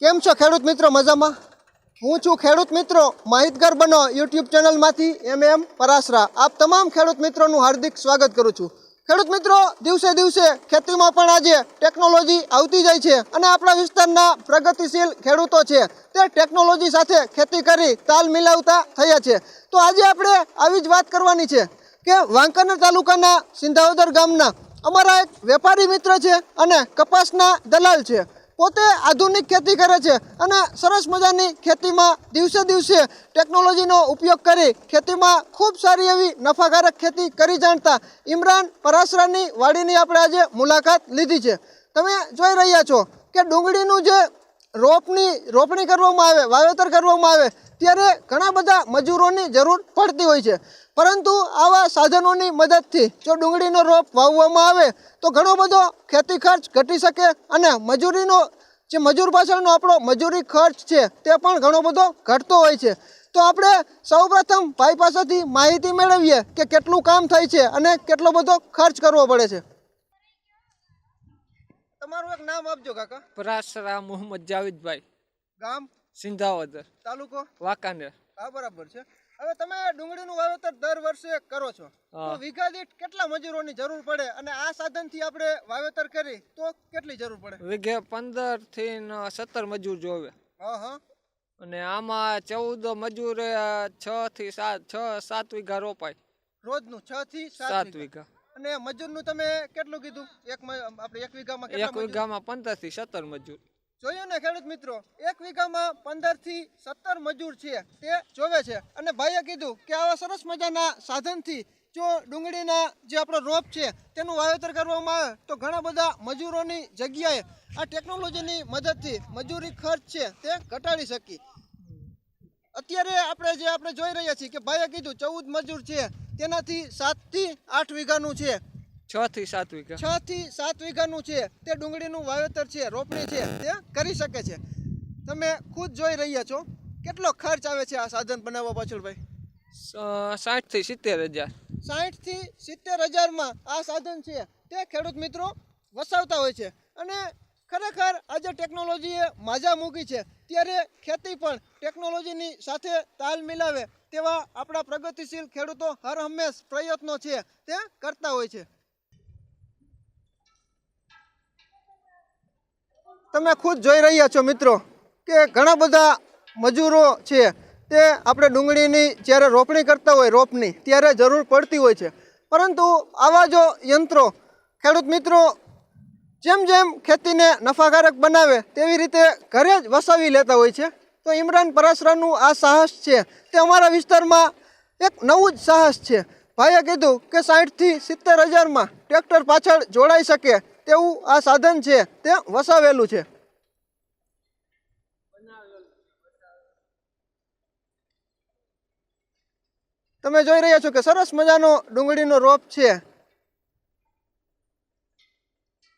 કેમ છો ખેડૂત મિત્રો? મજામાં? હું છું ખેડૂત મિત્રો માહિતગાર બનો યુટ્યુબ ચેનલમાંથી એમ પરાસરા. આપ તમામ ખેડૂત મિત્રોનું હાર્દિક સ્વાગત કરું છું. ખેડૂત મિત્રો, દિવસે દિવસે ખેતીમાં પણ આજે ટેકનોલોજી આવતી જાય છે અને આપણા વિસ્તારના પ્રગતિશીલ ખેડૂતો છે તે ટેકનોલોજી સાથે ખેતી કરી તાલ મિલાવતા થયા છે. તો આજે આપણે આવી જ વાત કરવાની છે કે વાંકાનેર તાલુકાના સિંધાવદર ગામના અમારા એક વેપારી મિત્ર છે અને કપાસના દલાલ છે. પોતે આધુનિક ખેતી કરે છે અને સરસ મજાની ખેતીમાં દિવસે દિવસે ટેકનોલોજીનો ઉપયોગ કરી ખેતીમાં ખૂબ સારી એવી નફાકારક ખેતી કરી જાણતા ઇમરાન પરાસરાની વાડીની આપણે આજે મુલાકાત લીધી છે. તમે જોઈ રહ્યા છો કે ડુંગળીનું જે રોપણી કરવામાં આવે, વાવેતર કરવામાં આવે ત્યારે ઘણા બધા મજૂરોની જરૂર પડતી હોય છે. પરંતુ આવા સાધનોની મદદથી જો ડુંગળીનો રોપ વાવવામાં આવે તો ઘણો બધો ખેતી ખર્ચ ઘટી શકે અને મજૂર પાછળનો આપણો મજૂરી ખર્ચ છે તે પણ ઘણો બધો ઘટતો હોય છે. તો આપણે સૌપ્રથમ ભાઈ પાસેથી માહિતી મેળવીએ કે કેટલું કામ થાય છે અને કેટલો બધો ખર્ચ કરવો પડે છે. તમારું એક નામ આપજો કાકા. પરાસરા મોહમ્મદ જાવેદભાઈ, ગામ સિંધાવદર, તાલુકો વાંકાનેર. હા, બરાબર છે. હવે તમે ડુંગળીનું વાવેતર દર વર્ષે કરો છો તો વીઘા દીઠ કેટલા મજૂરોની જરૂર પડે અને આ સાધનથી આપણે વાવેતર કરી તો કેટલી જરૂર પડે? વીઘે 15 થી 17 મજૂર જોવે. હા. અને આમાં 14 મજૂરે 6 થી 7 વીઘા રોપાય. રોજનું 6 થી 7 વીઘા. અને મજૂરનું તમે કેટલું કીધું? આપણે એક વીઘામાં એક વીઘામાં 15 થી 17 મજૂર. જોયું ને ખેડૂત મિત્રો, એક વીઘામાં 15 થી 17 મજૂર છે તે જોવે છે. અને ભાઈએ કીધું કે આવા સરસ મજાના સાધનથી જો ડુંગળીના જે આપણો રોપ છે તેનું વાવેતર કરવામાં આવે તો ઘણા બધા મજૂરોની જગ્યાએ આ ટેકનોલોજીની મદદથી મજૂરી ખર્ચ છે તે ઘટાડી શકી. અત્યારે આપણે જોઈ રહ્યા છીએ કે ભાઈએ કીધું 14 મજૂર છે તેનાથી 7 થી 8 વીઘાનું છે. 6 થી 7 વીઘા. 6 થી 7 વીઘાનું છે તે ડુંગળીનું વાવેતર છે, રોપણી છે તે કરી શકે છે. તમે ખુદ જોઈ રહ્યા છો કેટલો ખર્ચ આવે છે આ સાધન બનાવવા પાછળ ભાઈ? 60 થી 70 હજાર. 60 થી 70 હજારમાં આ સાધન છે તે ખેડૂત મિત્રો વસાવતા હોય છે. અને ખરેખર આજે ટેકનોલોજીએ માજા મૂકી છે ત્યારે ખેતી પણ ટેકનોલોજીની સાથે તાલ મિલાવે તેવા આપણા પ્રગતિશીલ ખેડૂતો હર હંમેશ પ્રયત્નો છે તે કરતા હોય છે. તમે ખુદ જોઈ રહ્યા છો મિત્રો કે ઘણા બધા મજૂરો છે તે આપણે ડુંગળીની જ્યારે રોપણી કરતા હોય રોપની ત્યારે જરૂર પડતી હોય છે. પરંતુ આવા જો યંત્રો ખેડૂત મિત્રો જેમ જેમ ખેતીને નફાકારક બનાવે તેવી રીતે ઘરે જ વસાવી લેતા હોય છે. તો ઇમરાન પરાસરાનું આ સાહસ છે તે અમારા વિસ્તારમાં એક નવું જ સાહસ છે. ભાઈએ કીધું કે 60 થી 70 હજારમાં ટ્રેક્ટર પાછળ જોડાઈ શકે તેવું આ સાધન છે તે વસાવેલું છે. તમે જોઈ રહ્યા છો કે સરસ મજાનો ડુંગળીનો રોપ છે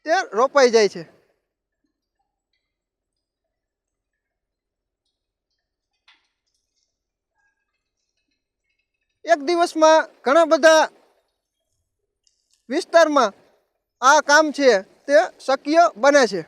તે રોપાઈ જાય છે. એક દિવસમાં ઘણા બધા વિસ્તારમાં આ કામ છે તે શક્ય બને છે.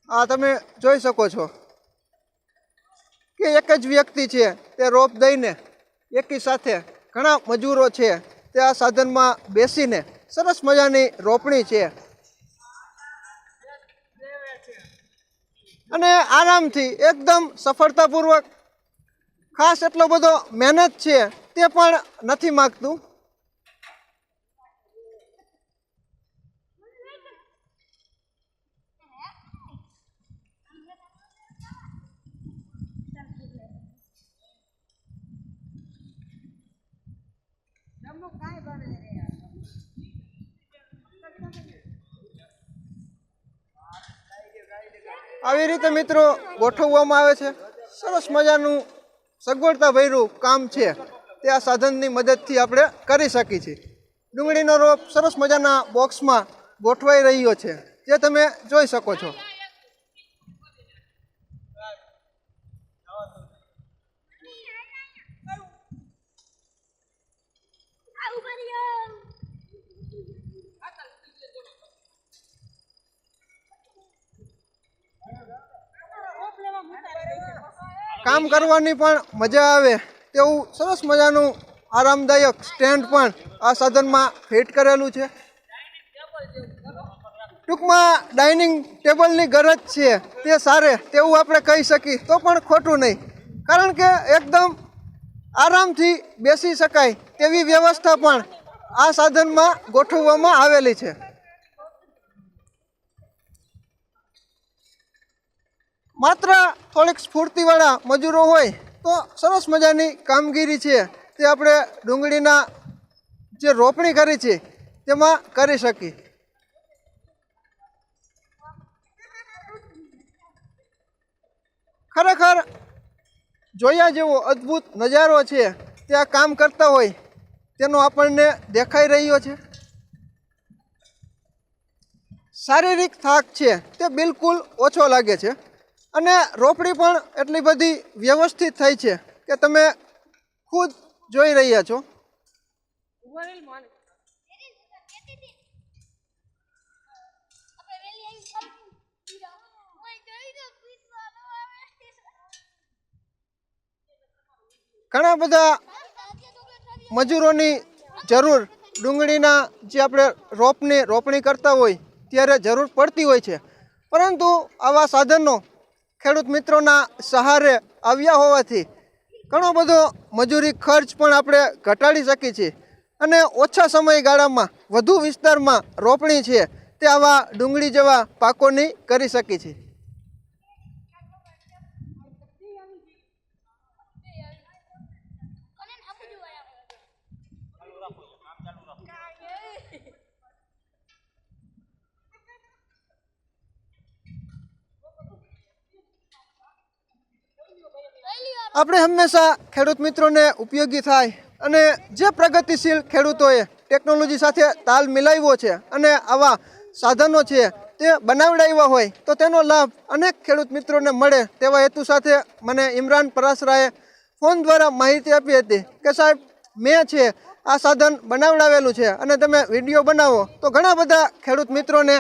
આ તમે જોઈ શકો છો કે એક જ વ્યક્તિ છે તે રોપ દઈને એકી સાથે ઘણા મજૂરો છે તે આ સાધનમાં બેસીને સરસ મજાની રોપણી છે અને આરામથી એકદમ સફળતાપૂર્વક. ખાસ એટલો બધો મહેનત છે તે પણ નથી માગતું. આવી રીતે મિત્રો ગોઠવવામાં આવે છે. સરસ મજાનું સગવડતાભર્યું કામ છે તે આ સાધનની મદદથી આપણે કરી શકીએ છીએ. ડુંગળીનો રોપ સરસ મજાના બોક્સમાં ગોઠવાઈ રહ્યો છે જે તમે જોઈ શકો છો. કામ કરવાની પણ મજા આવે તેવું સરસ મજાનું આરામદાયક સ્ટેન્ડ પણ આ સાધનમાં ફિટ કરેલું છે. ટૂંકમાં ડાઇનિંગ ટેબલની ગરજ છે તે સારે તેવું આપણે કહી શકીએ તો પણ ખોટું નહીં, કારણ કે એકદમ આરામથી બેસી શકાય તેવી વ્યવસ્થા પણ આ સાધનમાં ગોઠવવામાં આવેલી છે. માત્ર થોડીક સ્ફૂર્તિવાળા મજૂરો હોય તો સરસ મજાની કામગીરી છે તે આપણે ડુંગળીના જે રોપણી કરી છે તેમાં કરી શકીએ. ખરેખર જોયા જેવો અદ્ભુત નજારો છે તે આ કામ કરતા હોય તેનો આપણને દેખાઈ રહ્યો છે. શારીરિક થાક છે તે બિલકુલ ઓછો લાગે છે અને રોપણી પણ એટલી બધી વ્યવસ્થિત થઈ છે કે તમે ખુદ જોઈ રહ્યા છો. ઘણા બધા મજૂરોની જરૂર ડુંગળીના જે આપણે રોપણી કરતા હોય ત્યારે જરૂર પડતી હોય છે, પરંતુ આવા સાધનો ખેડૂત મિત્રોના સહારે આવ્યા હોવાથી ઘણો બધો મજૂરી ખર્ચ પણ આપણે ઘટાડી શકીએ છીએ અને ઓછા સમયગાળામાં વધુ વિસ્તારમાં રોપણી છે તે આવા ડુંગળી જેવા પાકોની કરી શકીએ છીએ. આપણે હંમેશા ખેડૂત મિત્રોને ઉપયોગી થાય અને જે પ્રગતિશીલ ખેડૂતોએ ટેકનોલોજી સાથે તાલ મિલાવ્યો છે અને આવા સાધનો છે તે બનાવડાવ્યા હોય તો તેનો લાભ અનેક ખેડૂત મિત્રોને મળે તેવા હેતુ સાથે મને ઇમરાન પરાસરાએ ફોન દ્વારા માહિતી આપી હતી કે સાહેબ મેં છે આ સાધન બનાવડાવેલું છે અને તમે વિડીયો બનાવો તો ઘણા બધા ખેડૂત મિત્રોને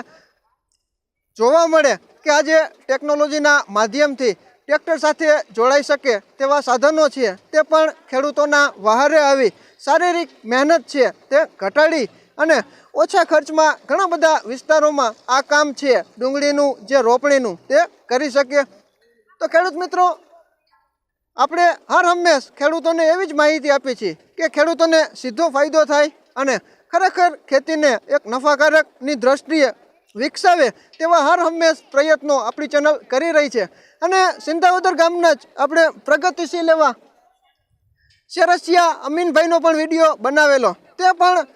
જોવા મળે કે આજે ટેકનોલોજીના માધ્યમથી ટ્રેક્ટર સાથે જોડાઈ શકે તેવા સાધનો છે તે પણ ખેડૂતોના વહારે આવી શારીરિક મહેનત છે તે ઘટાડી અને ઓછા ખર્ચમાં ઘણા બધા વિસ્તારોમાં આ કામ છે ડુંગળીનું જે રોપણીનું તે કરી શકે. તો ખેડૂત મિત્રો, આપણે હર હંમેશ ખેડૂતોને એવી જ માહિતી આપી છે કે ખેડૂતોને સીધો ફાયદો થાય અને ખરેખર ખેતીને એક નફાકારકની દ્રષ્ટિએ વિકસાવે તેવા હર હંમેશ પ્રયત્નો આપણી ચેનલ કરી રહી છે. અને સિંધાવદર ગામના જ આપણે પ્રગતિશીલ એવા શેરસિયા અમીનભાઈનો પણ વિડીયો બનાવેલો તે પણ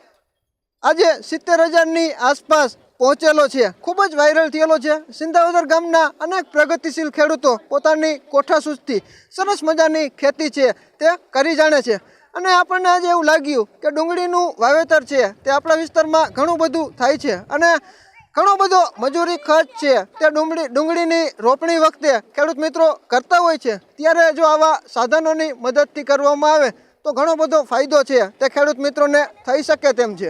આજે 70,000ની આસપાસ પહોંચેલો છે, ખૂબ જ વાયરલ થયેલો છે. સિંધાવદર ગામના અનેક પ્રગતિશીલ ખેડૂતો પોતાની કોઠાસૂઝથી સરસ મજાની ખેતી છે તે કરી જાણે છે અને આપણને આજે એવું લાગ્યું કે ડુંગળીનું વાવેતર છે તે આપણા વિસ્તારમાં ઘણું બધું થાય છે અને ઘણો બધો મજૂરી ખર્ચ છે તે ડુંગળીની રોપણી વખતે ખેડૂત મિત્રો કરતા હોય છે, ત્યારે જો આવા સાધનોની મદદથી કરવામાં આવે તો ઘણો બધો ફાયદો છે તે ખેડૂત મિત્રોને થઈ શકે તેમ છે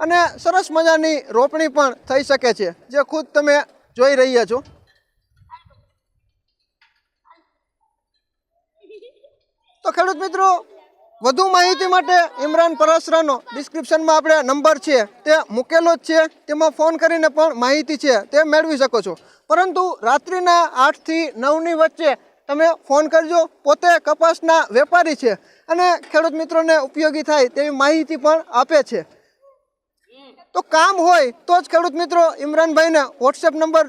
અને સરસ મજાની રોપણી પણ થઈ શકે છે જે ખુદ તમે જોઈ રહ્યા છો. તો ખેડૂત મિત્રો, વધુ માહિતી માટે ઇમરાન પરાસરાનો ડિસ્ક્રિપ્શનમાં આપણે નંબર છે તે મૂકેલો જ છે, તેમાં ફોન કરીને પણ માહિતી છે તે મેળવી શકો છો. પરંતુ રાત્રિના 8 થી 9ની વચ્ચે તમે ફોન કરજો. પોતે કપાસના વેપારી છે અને ખેડૂત મિત્રોને ઉપયોગી થાય તેવી માહિતી પણ આપે છે. તો કામ હોય તો જ ખેડૂત મિત્રો ઇમરાનભાઈને વોટ્સએપ નંબર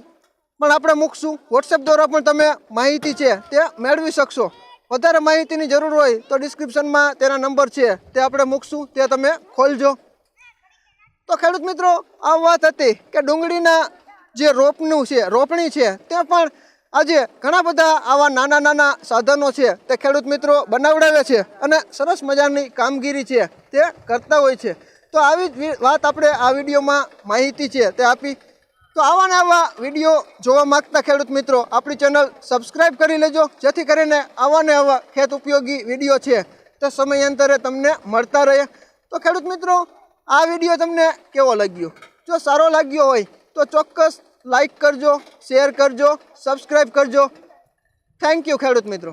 પણ આપણે મૂકશું, વોટ્સએપ દ્વારા પણ તમે માહિતી છે તે મેળવી શકશો. વધારે માહિતીની જરૂર હોય તો ડિસ્ક્રિપ્શનમાં તેના નંબર છે તે આપણે મૂકશું, તે તમે ખોલજો. તો ખેડૂત મિત્રો, આ વાત હતી કે ડુંગળીના જે રોપણી છે તે પણ આજે ઘણા બધા આવા નાના નાના સાધનો છે તે ખેડૂત મિત્રો બનાવડાવે છે અને સરસ મજાની કામગીરી છે તે કરતા હોય છે. તો આવી જ વાત આપણે આ વિડીયોમાં માહિતી છે તે આપી. તો આવા ને આવા વિડીયો જોવા માંગતા ખેડૂત મિત્રો આપણી ચેનલ સબસ્ક્રાઈબ કરી લેજો, જેથી કરીને આવા ને આવા ખેત ઉપયોગી વિડીયો છે તે સમયાંતરે તમને મળતા રહે. તો ખેડૂત મિત્રો, આ વિડીયો તમને કેવો લાગ્યો? જો સારો લાગ્યો હોય તો ચોક્કસ લાઈક કરજો, શેર કરજો, સબસ્ક્રાઈબ કરજો. થેન્ક યુ ખેડૂત મિત્રો.